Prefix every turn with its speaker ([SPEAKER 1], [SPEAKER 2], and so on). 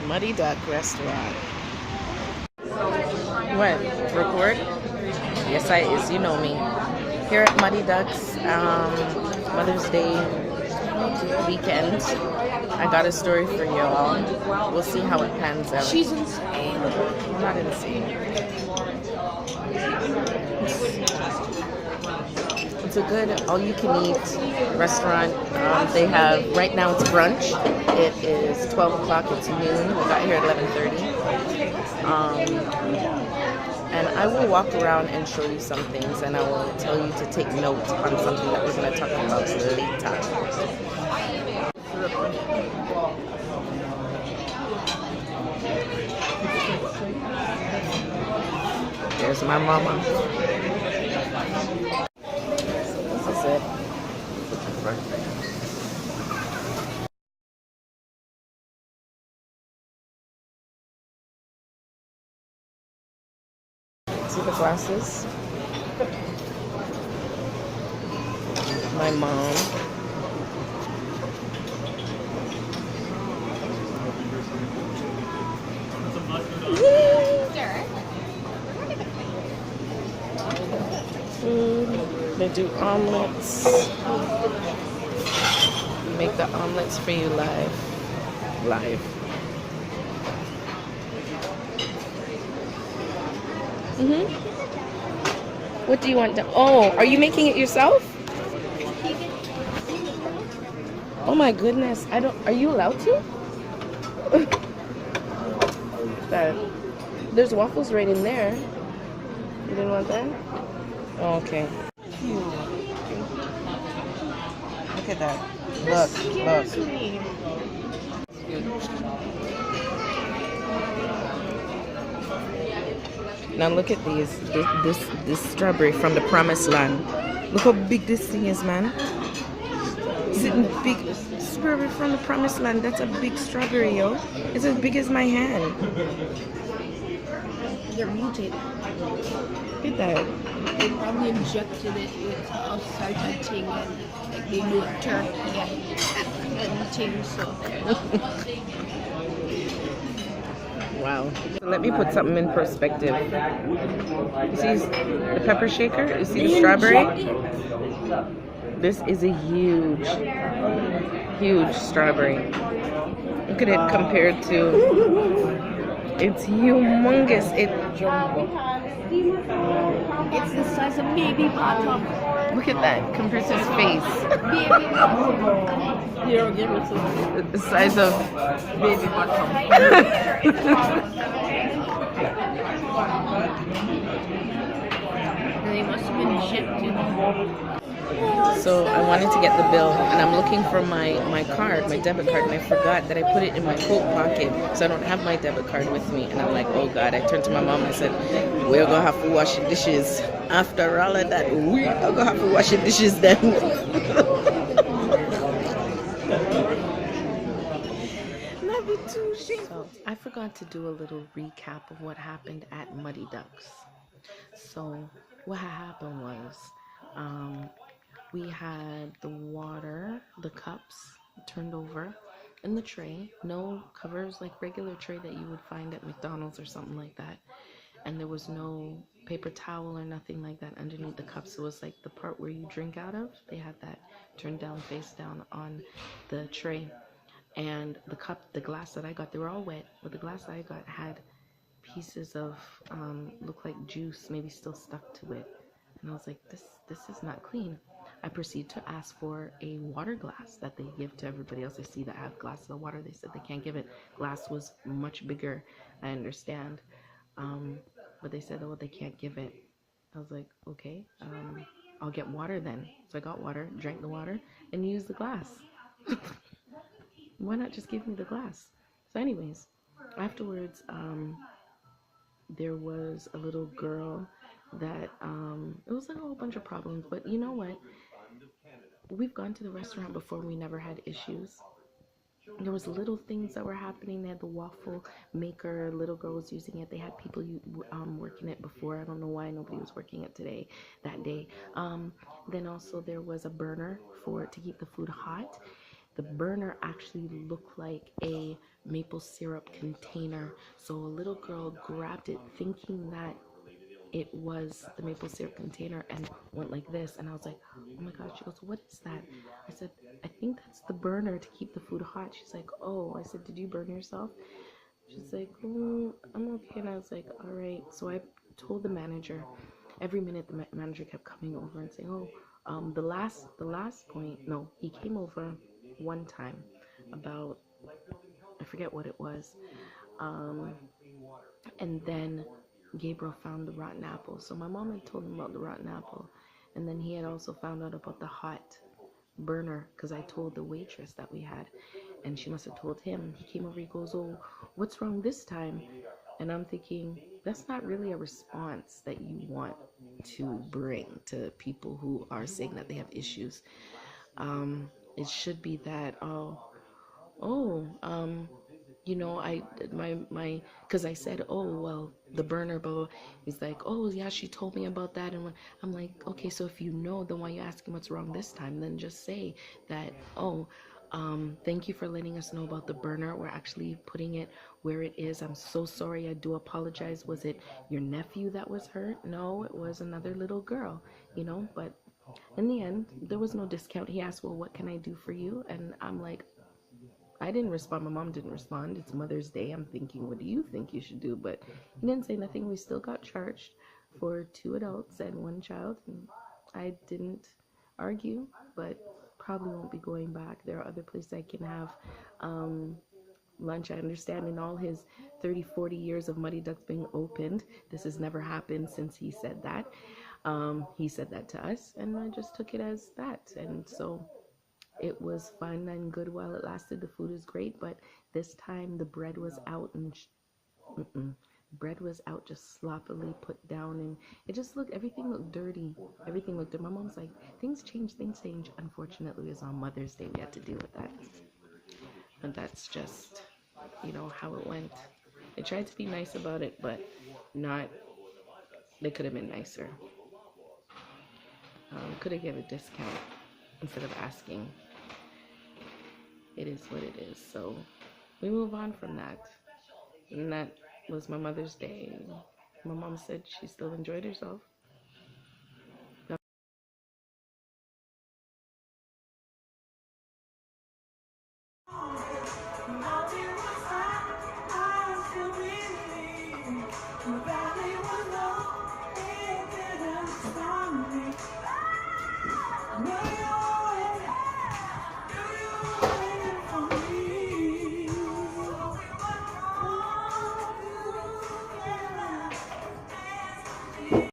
[SPEAKER 1] Muddy Duck Restaurant. What? Record? Yes, I is. You know me. Here at Muddy Ducks, Mother's Day weekend. I got a story for you all. We'll see how it pans out.
[SPEAKER 2] She's insane.
[SPEAKER 1] I'm not insane. It's a good all-you-can-eat restaurant. They have, right now it's brunch. It is 12 o'clock, it's noon. We got here at 11:30. And I will walk around and show you some things, and I will tell you to take note on something that we're going to talk about later. There's my mama. This is it. See the glasses? My mom. They do omelets. Make the omelets for you live. What do you want? Oh, are you making it yourself? Oh my goodness! I don't. Are you allowed to? That. There's waffles right in there. You didn't want that? Oh, okay. Look at that. Look. Now look at these. This strawberry from the promised land. Look how big this thing is, man. Is it big? Strawberry from the promised land. That's a big strawberry, yo. It's as big as my hand.
[SPEAKER 2] They're mutated.
[SPEAKER 1] Look at that.
[SPEAKER 2] They probably injected it with certain thing, and like they do turkey and things. So
[SPEAKER 1] wow. So let me put something in perspective. You see the pepper shaker? You see the strawberry? This is a huge strawberry. Look at it compared to... It's humongous.
[SPEAKER 2] it's the size of baby bottom.
[SPEAKER 1] Look at that compared to his face.
[SPEAKER 2] Baby bottom. You don't give it to me.
[SPEAKER 1] The size of
[SPEAKER 2] Baby bottom. They must have been injected.
[SPEAKER 1] So I wanted to get the bill, and I'm looking for my card, my debit card, and I forgot that I put it in my coat pocket, so I don't have my debit card with me. And I'm like, oh God. I turned to my mom and I said, we're gonna have to wash the dishes. After all of that, we're gonna have to wash the dishes then. So I forgot to do a little recap of what happened at Muddy Ducks. So what happened was, we had the water, the cups turned over in the tray, no covers like regular tray that you would find at McDonald's or something like that. And there was no paper towel or nothing like that underneath the cups. It was like the part where you drink out of. They had that turned down, face down on the tray. And the glass that I got, they were all wet, but the glass that I got had pieces of, looked like juice, maybe still stuck to it. And I was like, this is not clean. I proceed to ask for a water glass that they give to everybody else I see that have glasses of water. They said they can't give it. Glass was much bigger, I understand. But they said, oh, they can't give it. I was like, okay, I'll get water then. So I got water, drank the water, and used the glass. Why not just give me the glass? So anyways, afterwards, there was a little girl that, it was like a whole bunch of problems, but you know what? We've gone to the restaurant before, we never had issues. There was little things that were happening. They had the waffle maker, little girl was using it. They had people working it before. I don't know why nobody was working it that day. Then also there was a burner to keep the food hot. the burner actually looked like a maple syrup container. So a little girl grabbed it thinking that it was the maple syrup container and went like this. And I was like, oh my gosh. She goes, what is that? I said, I think that's the burner to keep the food hot. She's like, oh. I said, did you burn yourself? She's like, I'm okay. And I was like, all right. So I told the manager. Every minute the manager kept coming over and saying, oh, the last point. No, he came over one time about, I forget what it was. Um, and then Gabriel found the rotten apple. So my mom had told him about the rotten apple, and then he had also found out about the hot burner because I told the waitress that we had, and she must have told him. He came over. He goes, "Oh, what's wrong this time?" And I'm thinking that's not really a response that you want to bring to people who are saying that they have issues. It should be that, oh, my, because I said, oh, well, the burner, blah, blah. He's like, oh, yeah, she told me about that. And when I'm like, okay, so if you know, then why are you asking what's wrong this time? Then just say that, oh, thank you for letting us know about the burner. We're actually putting it where it is. I'm so sorry. I do apologize. Was it your nephew that was hurt? No, it was another little girl, but in the end, there was no discount. He asked, well, what can I do for you? And I'm like, I didn't respond. My mom didn't respond. It's Mother's Day. I'm thinking, what do you think you should do? But he didn't say nothing. We still got charged for 2 adults and 1 child. And I didn't argue, but probably won't be going back. There are other places I can have lunch. I understand in all his 30, 40 years of Muddy Ducks being opened, this has never happened since he said that. He said that to us, and I just took it as that. And so it was fun and good while it lasted. The food is great, but this time the bread was out and bread was out, just sloppily put down, and everything looked dirty. Everything looked dirty. My mom's like, things change. Unfortunately, it was on Mother's Day. We had to deal with that. And that's just, how it went. They tried to be nice about it, but not, they could have been nicer. Could have given a discount instead of asking. It is what it is. So we move on from that. And that was my Mother's Day. My mom said she still enjoyed herself.